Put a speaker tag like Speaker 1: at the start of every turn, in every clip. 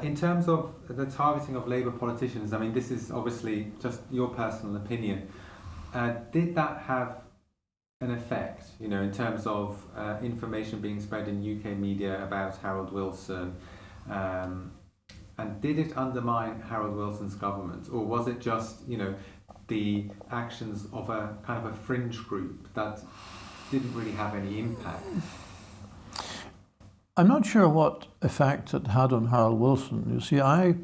Speaker 1: In terms of the targeting of Labour politicians, I mean, this is obviously just your personal opinion. Did that have an effect, in terms of information being spread in UK media about Harold Wilson? And did it undermine Harold Wilson's government? Or was it just, the actions of a kind of a fringe group that didn't really have any impact?
Speaker 2: I'm not sure what effect it had on Harold Wilson. You see, I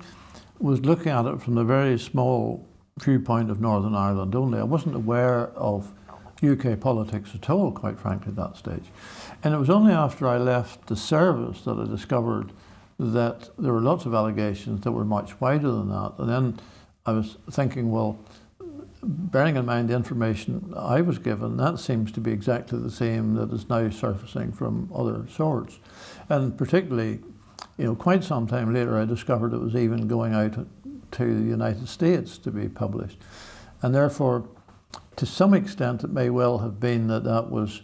Speaker 2: was looking at it from the very small viewpoint of Northern Ireland only. I wasn't aware of UK politics at all, quite frankly, at that stage. And it was only after I left the service that I discovered that there were lots of allegations that were much wider than that. And then I was thinking, well, bearing in mind the information I was given, that seems to be exactly the same that is now surfacing from other sources. And particularly, quite some time later, I discovered it was even going out to the United States to be published. And therefore, to some extent, it may well have been that was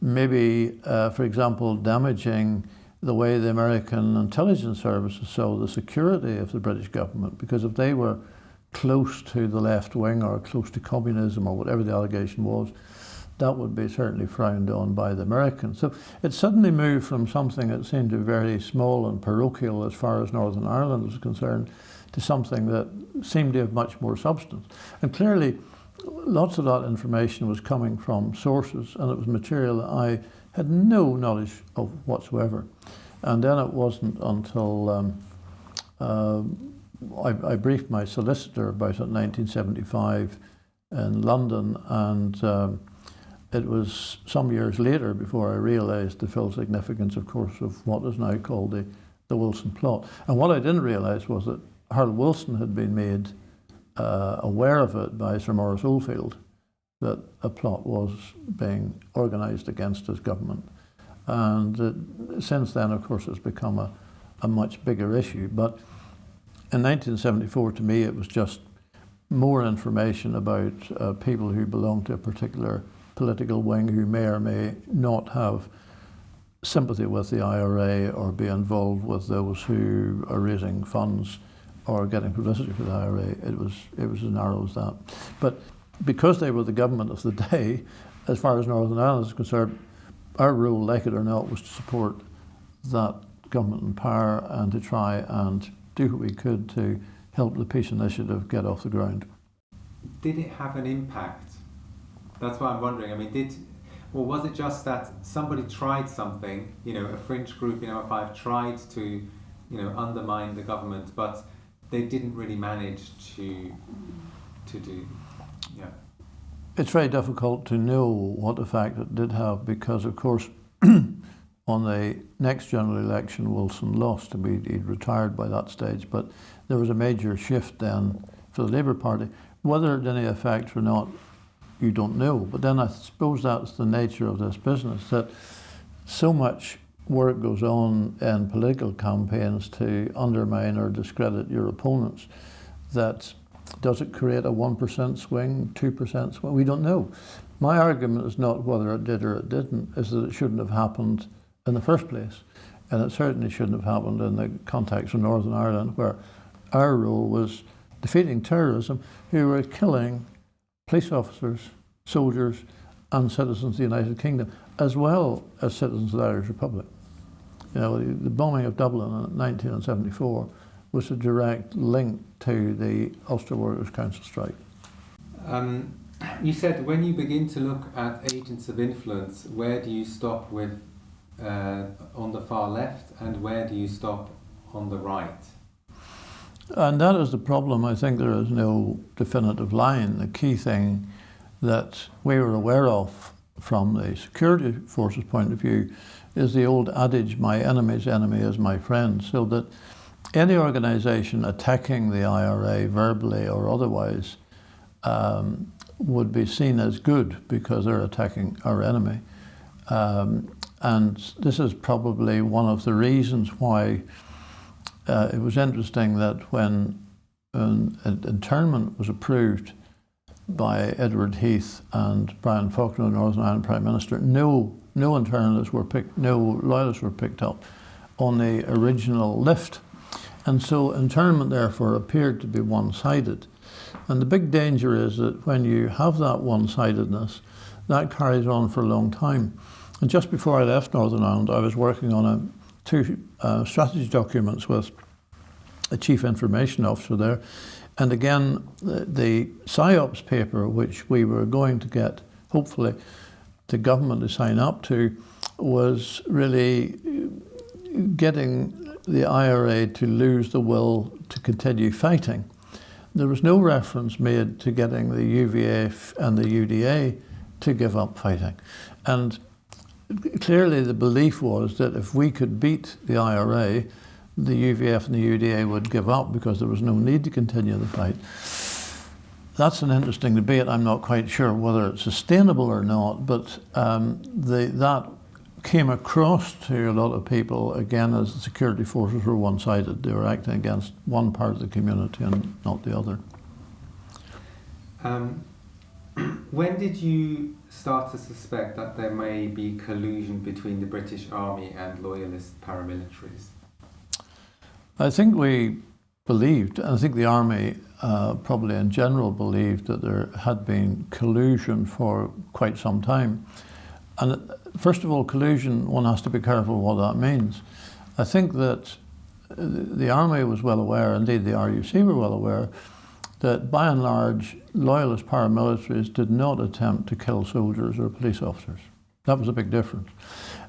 Speaker 2: maybe, for example, damaging the way the American intelligence services saw the security of the British government, because if they were close to the left wing or close to communism or whatever the allegation was, that would be certainly frowned on by the Americans. So it suddenly moved from something that seemed to be very small and parochial as far as Northern Ireland was concerned to something that seemed to have much more substance. And clearly, lots of that information was coming from sources, and it was material that I had no knowledge of whatsoever. And then it wasn't until I briefed my solicitor about it in 1975 in London, and it was some years later before I realised the full significance, of course, of what is now called the Wilson plot. And what I didn't realise was that Harold Wilson had been made aware of it by Sir Maurice Oldfield, that a plot was being organised against his government. And since then, of course, it's become a much bigger issue. But in 1974, to me, it was just more information about people who belong to a particular political wing who may or may not have sympathy with the IRA or be involved with those who are raising funds or getting publicity for the IRA. It was as narrow as that. But because they were the government of the day, as far as Northern Ireland is concerned, our role, like it or not, was to support that government in power and to try and do what we could to help the peace initiative get off the ground.
Speaker 1: Did it have an impact? That's what I'm wondering. I mean, or was it just that somebody tried something, a fringe group in OFI tried to, undermine the government, but they didn't really manage to do, yeah.
Speaker 2: It's very difficult to know what effect it did have because, of course, on the next general election, Wilson lost. He'd retired by that stage, but there was a major shift then for the Labour Party. Whether it had any effect or not, you don't know. But then I suppose that's the nature of this business, that so much work goes on in political campaigns to undermine or discredit your opponents that does it create a 1% swing, 2% swing? We don't know. My argument is not whether it did or it didn't, is that it shouldn't have happened in the first place. And it certainly shouldn't have happened in the context of Northern Ireland, where our role was defeating terrorism, who were killing police officers, soldiers, and citizens of the United Kingdom, as well as citizens of the Irish Republic. The bombing of Dublin in 1974 was a direct link to the Ulster Workers' Council strike.
Speaker 1: You said when you begin to look at agents of influence, where do you stop with on the far left, and where do you stop on the right?
Speaker 2: And that is the problem. I think there is no definitive line. The key thing that we were aware of from the security forces point of view is the old adage, my enemy's enemy is my friend, so that any organisation attacking the IRA verbally or otherwise would be seen as good because they're attacking our enemy. And this is probably one of the reasons why it was interesting that when internment was approved by Edward Heath and Brian Faulkner, Northern Ireland Prime Minister, no loyalists were picked up on the original lift. And so internment, therefore, appeared to be one-sided. And the big danger is that when you have that one-sidedness, that carries on for a long time. And just before I left Northern Ireland, I was working on two strategy documents with a chief information officer there. And again, the PSYOPs paper, which we were going to get, hopefully, the government to sign up to, was really getting the IRA to lose the will to continue fighting. There was no reference made to getting the UVF and the UDA to give up fighting. And clearly the belief was that if we could beat the IRA, the UVF and the UDA would give up because there was no need to continue the fight. That's an interesting debate. I'm not quite sure whether it's sustainable or not, but that came across to a lot of people, again, as the security forces were one-sided. They were acting against one part of the community and not the other.
Speaker 1: When did you start to suspect that there may be collusion between the British Army and loyalist paramilitaries?
Speaker 2: I think we believed, and I think the Army probably in general believed, that there had been collusion for quite some time. And first of all, collusion, one has to be careful what that means. I think that the Army was well aware, indeed the RUC were well aware, that by and large, loyalist paramilitaries did not attempt to kill soldiers or police officers. That was a big difference.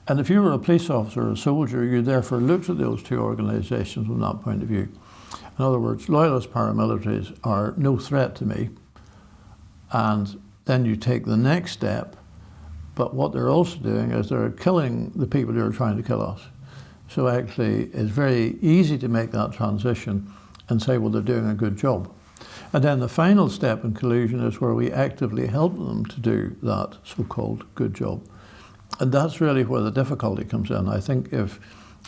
Speaker 2: And if you were a police officer or a soldier, you therefore looked at those two organisations from that point of view. In other words, loyalist paramilitaries are no threat to me, and then you take the next step. But what they're also doing is they're killing the people who are trying to kill us. So actually, it's very easy to make that transition and say, well, they're doing a good job. And then the final step in collusion is where we actively help them to do that so-called good job. And that's really where the difficulty comes in. I think if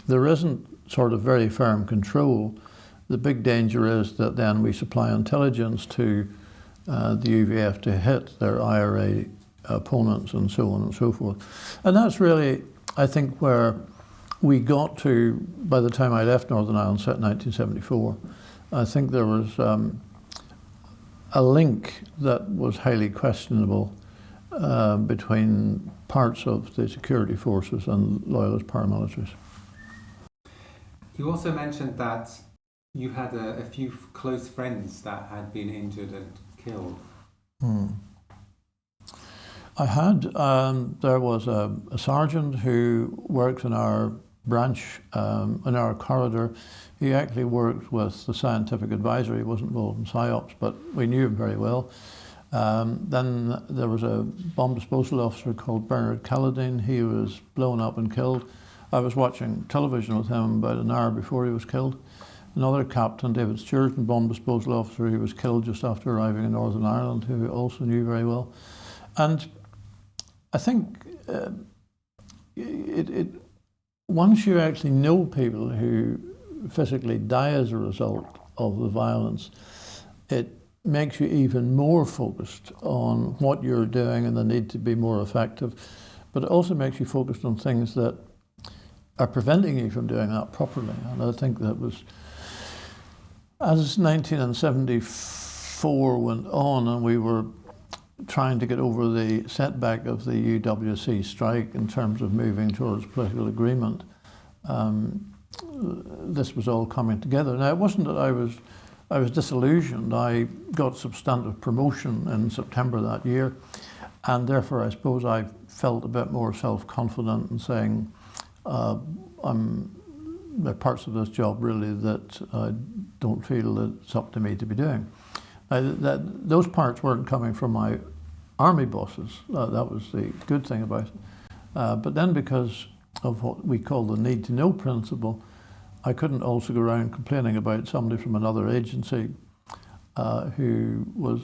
Speaker 2: there isn't sort of very firm control, the big danger is that then we supply intelligence to the UVF to hit their IRA opponents and so on and so forth. And that's really, I think, where we got to by the time I left Northern Ireland in 1974. I think there was a link that was highly questionable between parts of the security forces and loyalist paramilitaries.
Speaker 1: You also mentioned that you had a few close friends that had been injured and killed.
Speaker 2: I had, there was a sergeant who worked in our branch, in our corridor. He actually worked with the scientific advisor. He wasn't involved in PSYOPs, but we knew him very well. Then there was a bomb disposal officer called Bernard Calladine. He was blown up and killed. I was watching television with him about an hour before he was killed. Another captain, David Stewart, a bomb disposal officer, who was killed just after arriving in Northern Ireland, who also knew very well. And I think once you actually know people who physically die as a result of the violence, it makes you even more focused on what you're doing and the need to be more effective. But it also makes you focused on things that are preventing you from doing that properly. And I think that was, as 1974 went on and we were trying to get over the setback of the UWC strike in terms of moving towards political agreement, this was all coming together. Now, it wasn't that I was disillusioned. I got substantive promotion in September that year, and therefore I suppose I felt a bit more self-confident in saying there are parts of this job really that I don't feel that it's up to me to be doing. Those parts weren't coming from my army bosses. That was the good thing about it. But then because of what we call the need to know principle, I couldn't also go around complaining about somebody from another agency who was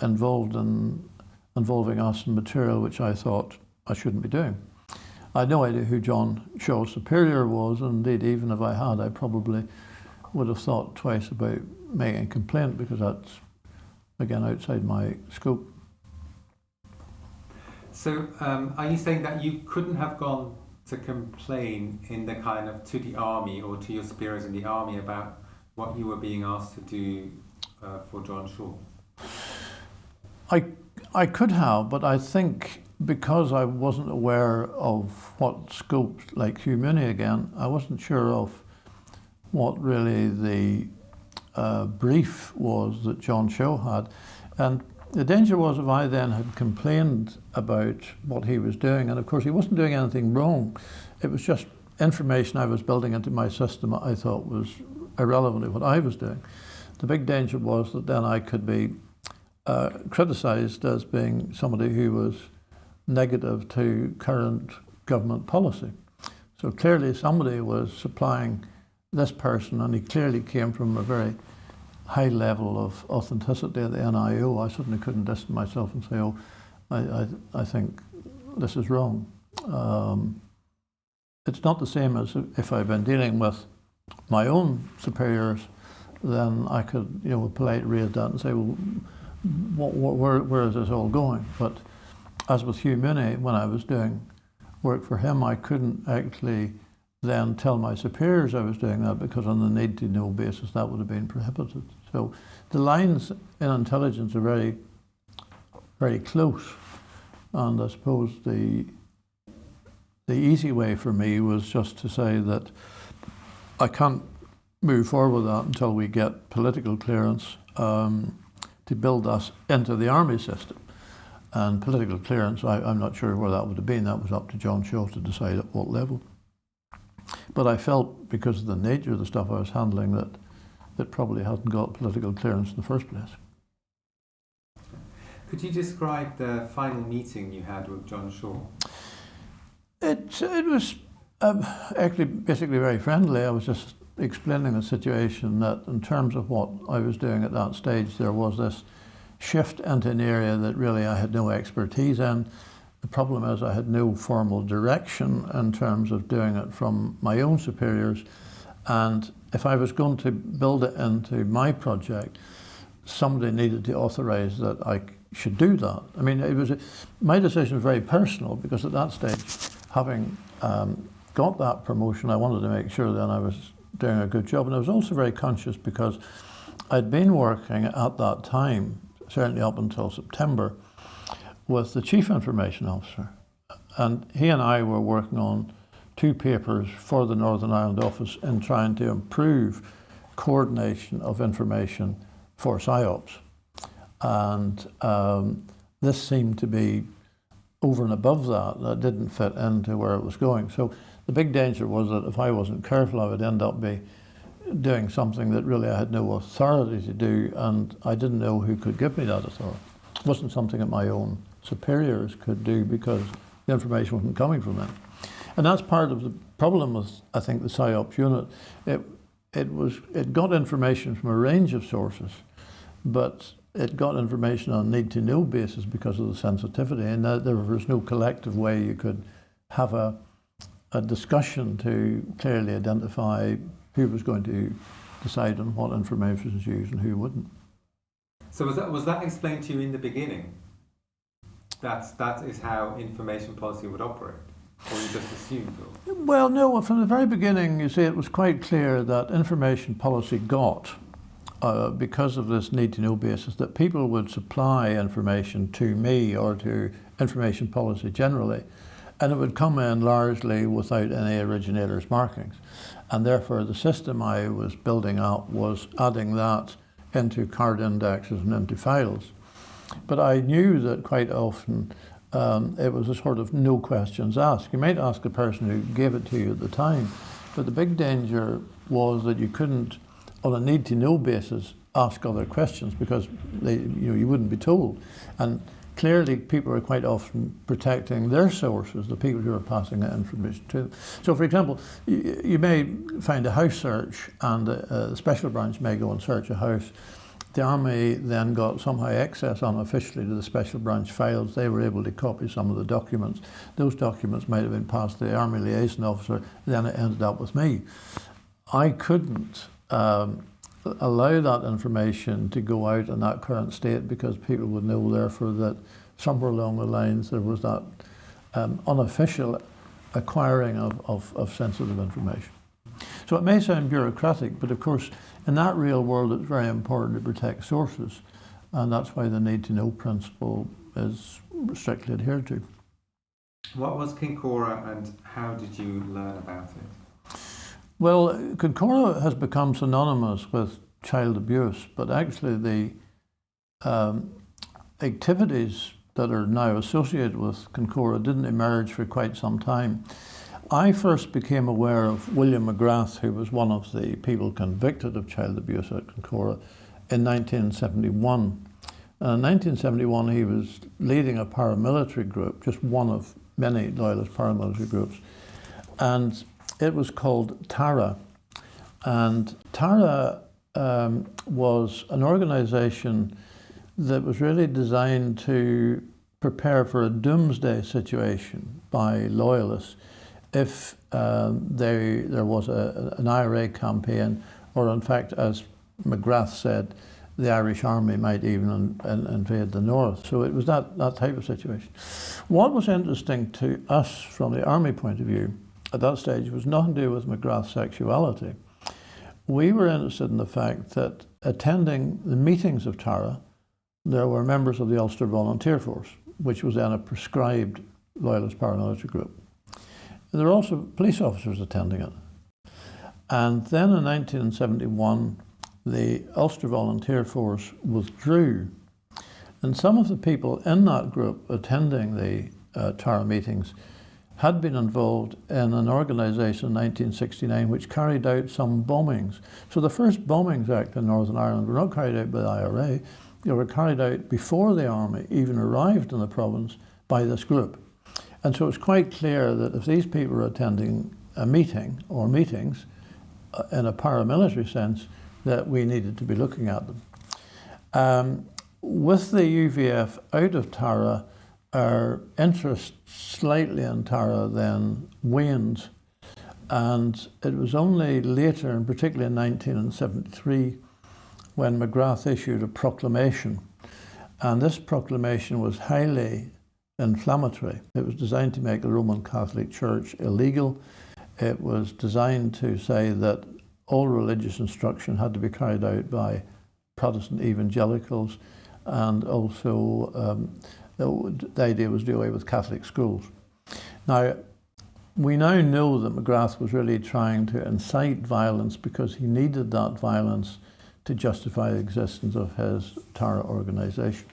Speaker 2: involving us in material which I thought I shouldn't be doing. I had no idea who John Shaw's superior was, and indeed, even if I had, I probably would have thought twice about making a complaint, because that's, again, outside my scope.
Speaker 1: So are you saying that you couldn't have gone to complain in the kind of to the army or to your superiors in the army about what you were being asked to do for John Shaw?
Speaker 2: I could have, but I think because I wasn't aware of what scope, like Hugh Mooney again, I wasn't sure of what really the brief was that John Shaw had. And the danger was if I then had complained about what he was doing, and of course he wasn't doing anything wrong, it was just information I was building into my system I thought was irrelevant to what I was doing. The big danger was that then I could be criticised as being somebody who was negative to current government policy. So clearly somebody was supplying this person, and he clearly came from a very high level of authenticity at the NIO. I certainly couldn't distance myself and say, oh, I think this is wrong. It's not the same as if I've been dealing with my own superiors, then I could, with polite raise that and say, well, where is this all going? But as with Hugh Mooney, when I was doing work for him, I couldn't actually then tell my superiors I was doing that, because on the need-to-know basis that would have been prohibited. So the lines in intelligence are very, very close, and I suppose the easy way for me was just to say that I can't move forward with that until we get political clearance to build us into the army system. And political clearance, I'm not sure where that would have been. That was up to John Shaw to decide at what level. But I felt, because of the nature of the stuff I was handling, that it probably hadn't got political clearance in the first place.
Speaker 1: Could you describe the final meeting you had with John Shaw?
Speaker 2: It was actually basically very friendly. I was just explaining the situation that in terms of what I was doing at that stage, there was this shift into an area that really I had no expertise in. The problem is I had no formal direction in terms of doing it from my own superiors, and if I was going to build it into my project, somebody needed to authorise that I should do that. I mean, my decision was very personal, because at that stage, having got that promotion, I wanted to make sure that I was doing a good job, and I was also very conscious because I'd been working at that time, certainly up until September, with the Chief Information Officer, and he and I were working on 2 papers for the Northern Ireland office in trying to improve coordination of information for PSYOPs, and this seemed to be over and above that didn't fit into where it was going. So the big danger was that if I wasn't careful, I would end up doing something that really I had no authority to do, and I didn't know who could give me that authority. It wasn't something that my own superiors could do, because the information wasn't coming from them. And that's part of the problem with, I think, the PSYOPs unit. It got information from a range of sources, but it got information on a need-to-know basis because of the sensitivity, and there was no collective way you could have a discussion to clearly identify who was going to decide on what information was used and who wouldn't.
Speaker 1: So was that explained to you in the beginning? That is how information policy would operate? Or you just assumed? Or?
Speaker 2: Well, no, from the very beginning, you see, it was quite clear that information policy got, because of this need-to-know basis, that people would supply information to me or to information policy generally, and it would come in largely without any originator's markings. And therefore, the system I was building up was adding that into card indexes and into files. But I knew that quite often it was a sort of no questions asked. You might ask the person who gave it to you at the time, but the big danger was that you couldn't, on a need-to-know basis, ask other questions, because you wouldn't be told. And clearly people are quite often protecting their sources, the people who are passing that information to them. So for example, you may find a house search, and the special branch may go and search a house. The Army then got somehow access unofficially to the special branch files. They were able to copy some of the documents. Those documents might have been passed to the Army liaison officer, then it ended up with me. I couldn't allow that information to go out in that current state, because people would know therefore that somewhere along the lines there was that unofficial acquiring of sensitive information. So it may sound bureaucratic, but of course In that real world, it's very important to protect sources, and that's why the need to know principle is strictly adhered to.
Speaker 1: What was Kincora and how did you learn about it?
Speaker 2: Well, Kincora has become synonymous with child abuse, but actually the activities that are now associated with Kincora didn't emerge for quite some time. I first became aware of William McGrath, who was one of the people convicted of child abuse at Kincora, in 1971. In 1971, he was leading a paramilitary group, just one of many loyalist paramilitary groups, and it was called TARA. And TARA was an organisation that was really designed to prepare for a doomsday situation by loyalists if there was an IRA campaign, or in fact, as McGrath said, the Irish Army might even invade the north. So it was that type of situation. What was interesting to us from the Army point of view at that stage was nothing to do with McGrath's sexuality. We were interested in the fact that attending the meetings of TARA, there were members of the Ulster Volunteer Force, which was then a prescribed loyalist paramilitary group. There were also police officers attending it. And then in 1971, the Ulster Volunteer Force withdrew. And some of the people in that group attending the TARA meetings had been involved in an organisation in 1969 which carried out some bombings. So the first bombings act in Northern Ireland were not carried out by the IRA, they were carried out before the army even arrived in the province by this group. And so it's quite clear that if these people were attending a meeting or meetings in a paramilitary sense, that we needed to be looking at them. With the UVF out of TARA, our interest slightly in TARA then waned, and it was only later, and particularly in 1973, when McGrath issued a proclamation, and this proclamation was highly inflammatory. It was designed to make the Roman Catholic Church illegal. It was designed to say that all religious instruction had to be carried out by Protestant evangelicals, and also the idea was to do away with Catholic schools. Now, we now know that McGrath was really trying to incite violence because he needed that violence to justify the existence of his TARA organisation.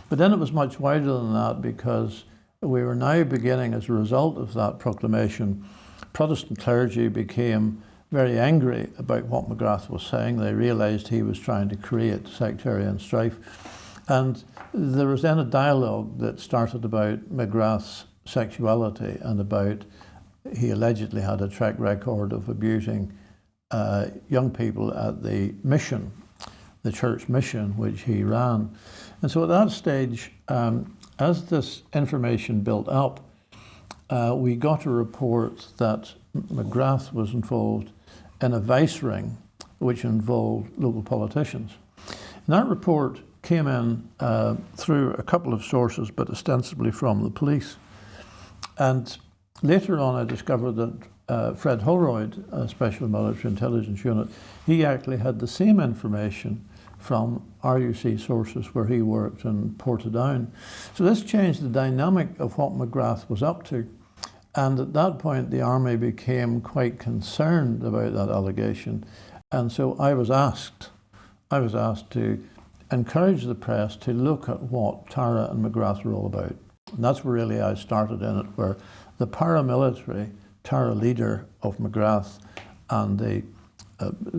Speaker 2: But then it was much wider than that, because we were now beginning, as a result of that proclamation, Protestant clergy became very angry about what McGrath was saying. They realised he was trying to create sectarian strife. And there was then a dialogue that started about McGrath's sexuality and about he allegedly had a track record of abusing young people at the mission, the church mission which he ran. And so at that stage, as this information built up, we got a report that McGrath was involved in a vice ring which involved local politicians. And that report came in through a couple of sources, but ostensibly from the police. And later on I discovered that Fred Holroyd, a Special Military Intelligence Unit, he actually had the same information from RUC sources where he worked in Portadown. So this changed the dynamic of what McGrath was up to. And at that point, the army became quite concerned about that allegation. And so I was asked to encourage the press to look at what TARA and McGrath were all about. And that's where really I started in it, where the paramilitary TARA leader of McGrath and the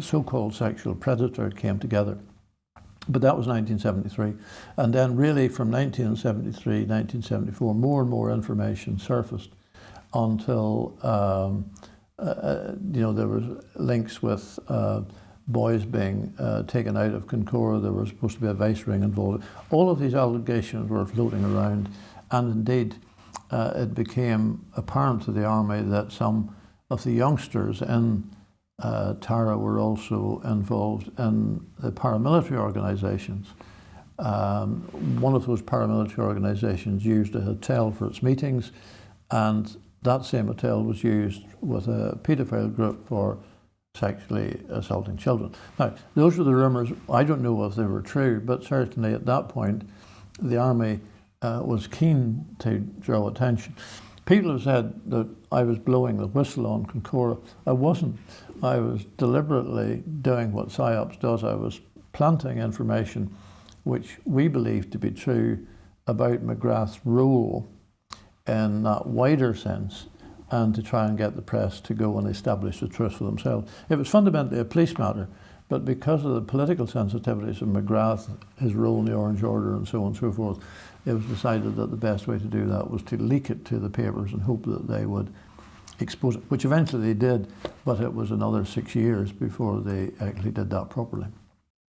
Speaker 2: so-called sexual predator came together. But that was 1973. And then really from 1973, 1974, more and more information surfaced until there was links with boys being taken out of Kincora. There was supposed to be a vice ring involved. All of these allegations were floating around, and indeed it became apparent to the army that some of the youngsters in TARA were also involved in the paramilitary organisations. One of those paramilitary organisations used a hotel for its meetings, and that same hotel was used with a paedophile group for sexually assaulting children. Now, those were the rumours. I don't know if they were true, but certainly at that point, the army was keen to draw attention. People have said that I was blowing the whistle on Concora. I wasn't. I was deliberately doing what PSYOPs does. I was planting information which we believe to be true about McGrath's role in that wider sense, and to try and get the press to go and establish the truth for themselves. It was fundamentally a police matter, but because of the political sensitivities of McGrath, his role in the Orange Order and so on and so forth, it was decided that the best way to do that was to leak it to the papers and hope that they would expose it, which eventually they did, but it was another 6 years before they actually did that properly.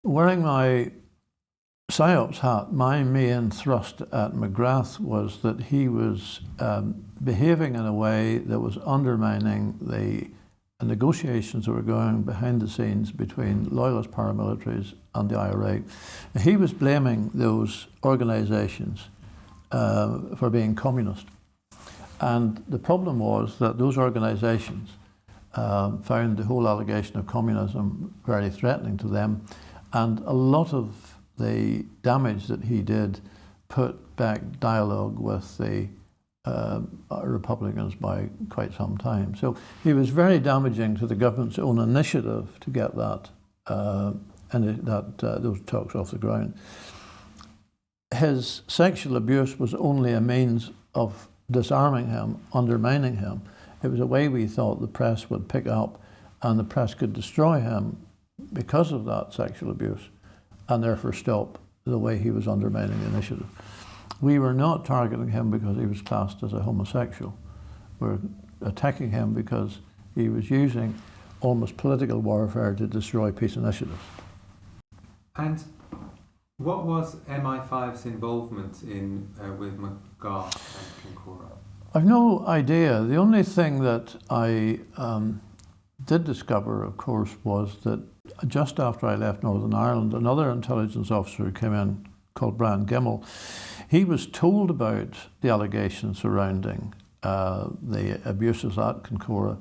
Speaker 2: Wearing my PSYOPs hat, my main thrust at McGrath was that he was behaving in a way that was undermining the negotiations that were going behind the scenes between loyalist paramilitaries and the IRA. He was blaming those organisations for being communist. And the problem was that those organisations found the whole allegation of communism very threatening to them, and a lot of the damage that he did put back dialogue with the Republicans by quite some time. So he was very damaging to the government's own initiative to get that those talks off the ground. His sexual abuse was only a means of disarming him, undermining him. It was a way we thought the press would pick up, and the press could destroy him because of that sexual abuse, and therefore stop the way he was undermining the initiative. We were not targeting him because he was classed as a homosexual. We were attacking him because he was using almost political warfare to destroy peace initiatives.
Speaker 1: And what was MI5's involvement in with McGrath and Concora?
Speaker 2: I've no idea. The only thing that I did discover, of course, was that just after I left Northern Ireland, another intelligence officer came in called Brian Gemmell. He was told about the allegations surrounding the abuses at Concora.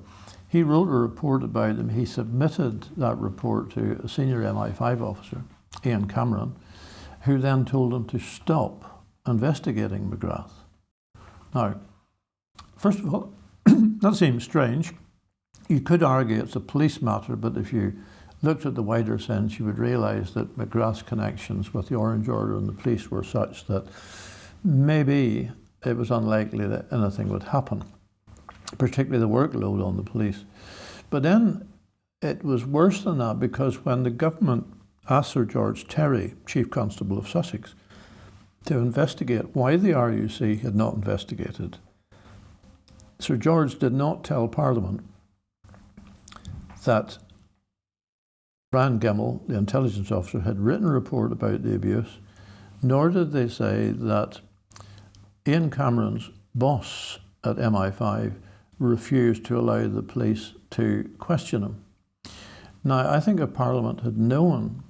Speaker 2: He wrote a report about them. He submitted that report to a senior MI5 officer, Ian Cameron, who then told him to stop investigating McGrath. Now, first of all, that seems strange. You could argue it's a police matter, but if you looked at the wider sense, you would realise that McGrath's connections with the Orange Order and the police were such that maybe it was unlikely that anything would happen, particularly the workload on the police. But then it was worse than that, because when the government asked Sir George Terry, Chief Constable of Sussex, to investigate why the RUC had not investigated, Sir George did not tell Parliament that Brian Gemmell, the intelligence officer, had written a report about the abuse, nor did they say that Ian Cameron's boss at MI5 refused to allow the police to question him. Now, I think if Parliament had known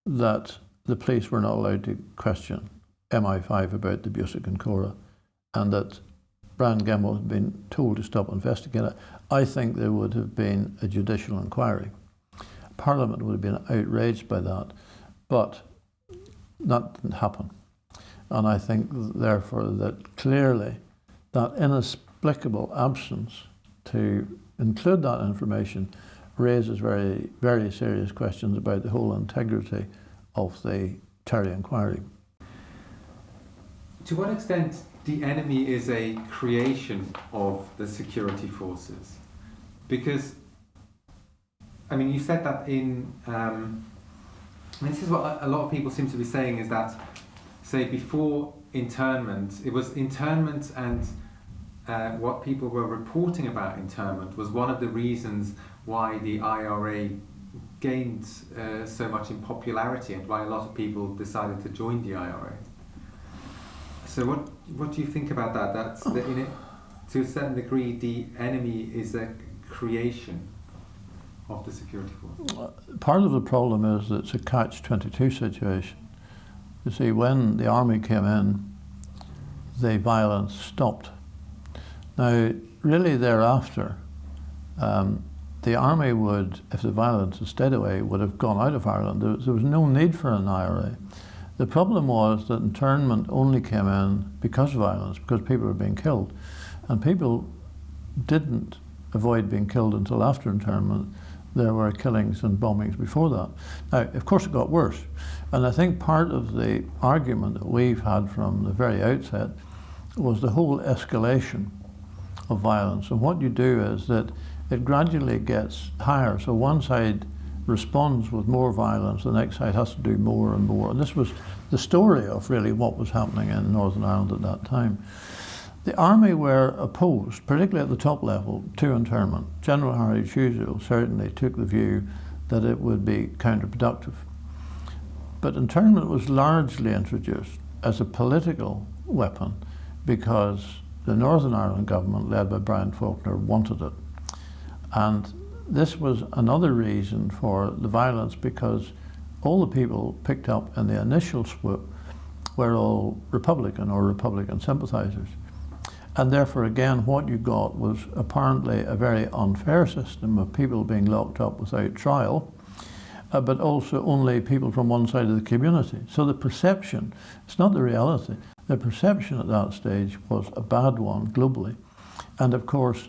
Speaker 2: that the police were not allowed to question MI5 about the abuse at Concora, and that Brian Gemmell had been told to stop investigating it, I think there would have been a judicial inquiry. Parliament would have been outraged by that, but that didn't happen. And I think, therefore, that clearly that inexplicable absence to include that information raises very, very serious questions about the whole integrity of the Terry inquiry.
Speaker 1: To what extent the enemy is a creation of the security forces? Because, I mean, you said that in, this is what a lot of people seem to be saying, is that, say, before internment, it was internment and what people were reporting about internment was one of the reasons why the IRA gained so much in popularity, and why a lot of people decided to join the IRA. So what do you think about that? That's to a certain degree, the enemy is a creation of the security force.
Speaker 2: Part of the problem is that it's a catch-22 situation. You see, when the army came in, the violence stopped. Now, really thereafter, the army would, if the violence had stayed away, would have gone out of Ireland. There was no need for an IRA. The problem was that internment only came in because of violence, because people were being killed. And people didn't avoid being killed until after internment. There were killings and bombings before that. Now, of course, it got worse. And I think part of the argument that we've had from the very outset was the whole escalation of violence. And what you do is that it gradually gets higher. So one side responds with more violence, the next side has to do more and more. And this was the story of really what was happening in Northern Ireland at that time. The army were opposed, particularly at the top level, to internment. General Harry Chuzil certainly took the view that it would be counterproductive. But internment was largely introduced as a political weapon because the Northern Ireland government, led by Brian Faulkner, wanted it. And this was another reason for the violence, because all the people picked up in the initial swoop were all Republican or Republican sympathisers. And therefore, again, what you got was apparently a very unfair system of people being locked up without trial, but also only people from one side of the community. So the perception, it's not the reality, the perception at that stage was a bad one globally. And of course,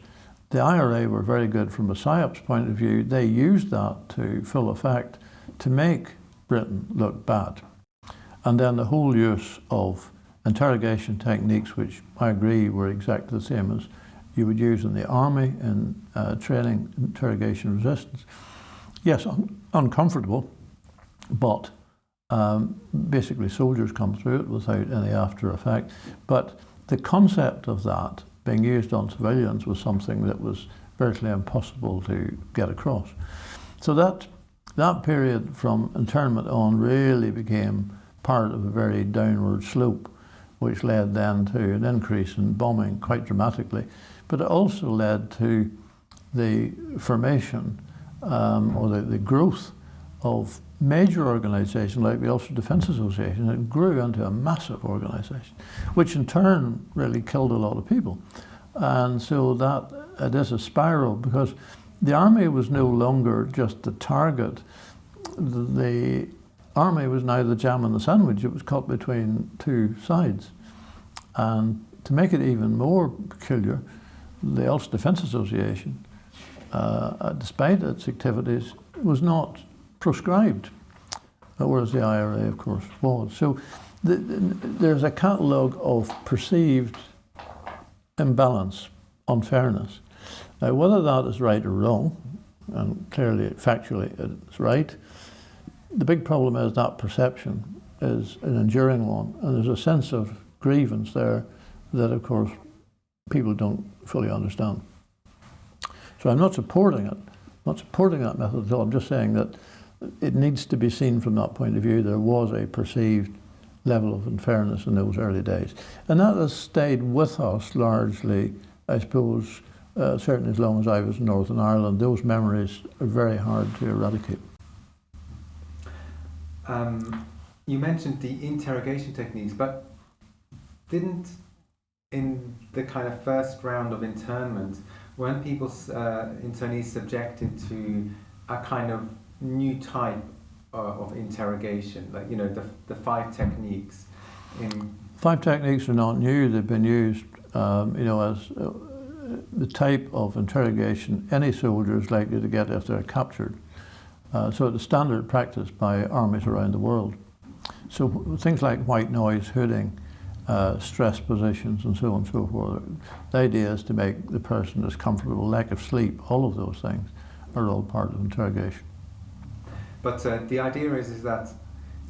Speaker 2: the IRA were very good from a PSYOPs point of view. They used that to full effect to make Britain look bad. And then the whole use of interrogation techniques, which I agree were exactly the same as you would use in the army in training interrogation resistance. Yes, uncomfortable, but basically soldiers come through it without any after effect. But the concept of that being used on civilians was something that was virtually impossible to get across. So that period from internment on really became part of a very downward slope, which led then to an increase in bombing quite dramatically. But it also led to the formation or the growth of major organisations like the Ulster Defence Association. It grew into a massive organisation, which in turn really killed a lot of people. And so that it is a spiral, because the army was no longer just the target. The army was now the jam in the sandwich. It was caught between two sides. And to make it even more peculiar, the Ulster Defence Association, despite its activities, was not proscribed, whereas the IRA, of course, was. So there's a catalogue of perceived imbalance, unfairness. Now, whether that is right or wrong, and clearly, factually, it's right, the big problem is that perception is an enduring one, and there's a sense of grievance there that, of course, people don't fully understand. So I'm not supporting it, not supporting that method at all. I'm just saying that it needs to be seen from that point of view. There was a perceived level of unfairness in those early days. And that has stayed with us largely, I suppose, certainly as long as I was in Northern Ireland. Those memories are very hard to eradicate.
Speaker 1: You mentioned the interrogation techniques, but didn't, in the kind of first round of internment, weren't people, internees, subjected to a kind of new type of interrogation, like, you know, the 5 techniques?
Speaker 2: 5 techniques are not new. They've been used, you know, as the type of interrogation any soldier is likely to get if they're captured. So it's a standard practice by armies around the world. So things like white noise, hooding, stress positions, and so on and so forth. The idea is to make the person as comfortable, lack of sleep, all of those things are all part of interrogation.
Speaker 1: But the idea is that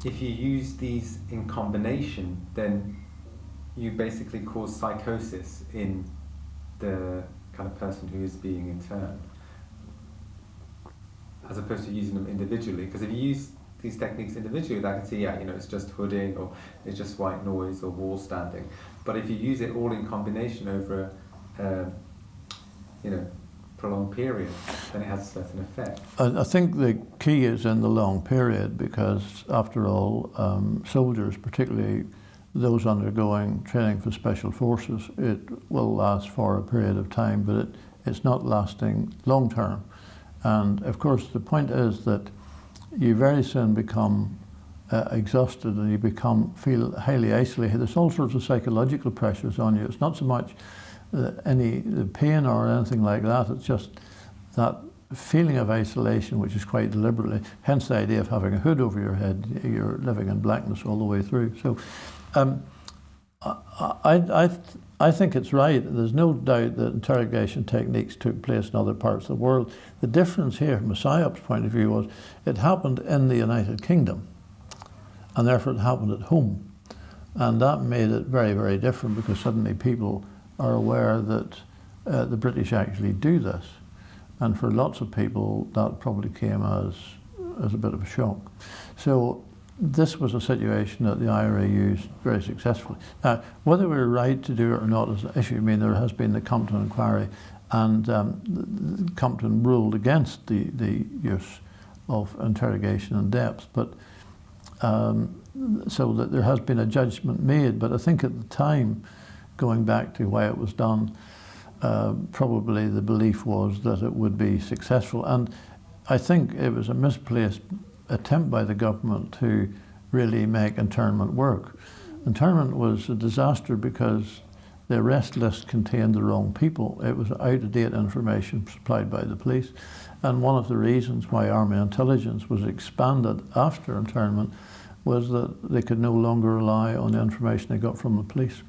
Speaker 1: if you use these in combination, then you basically cause psychosis in the kind of person who is being interned, as opposed to using them individually. Because if you use these techniques individually, I can see, yeah, you know, it's just hooding, or it's just white noise, or wall standing. But if you use it all in combination over you know, prolonged period, then it has a certain effect.
Speaker 2: I think the key is in the long period, because after all, soldiers, particularly those undergoing training for special forces, it will last for a period of time, but it's not lasting long term. And of course, the point is that you very soon become exhausted and you feel highly isolated. There's all sorts of psychological pressures on you. It's not so much the pain or anything like that. It's just that feeling of isolation, which is quite deliberately, hence the idea of having a hood over your head. You're living in blackness all the way through. So I think it's right. There's no doubt that interrogation techniques took place in other parts of the world. The difference here from a PSYOP's point of view was it happened in the United Kingdom, and therefore it happened at home. And that made it very, very different, because suddenly people are aware that the British actually do this. And for lots of people, that probably came as a bit of a shock. So this was a situation that the IRA used very successfully. Now, whether we were right to do it or not is an issue. I mean, there has been the Compton inquiry, and Compton ruled against the use of interrogation in depth, but so that there has been a judgment made. But I think at the time, going back to why it was done, probably the belief was that it would be successful. And I think it was a misplaced attempt by the government to really make internment work. Internment was a disaster because the arrest list contained the wrong people. It was out-of-date information supplied by the police. And one of the reasons why Army intelligence was expanded after internment was that they could no longer rely on the information they got from the police.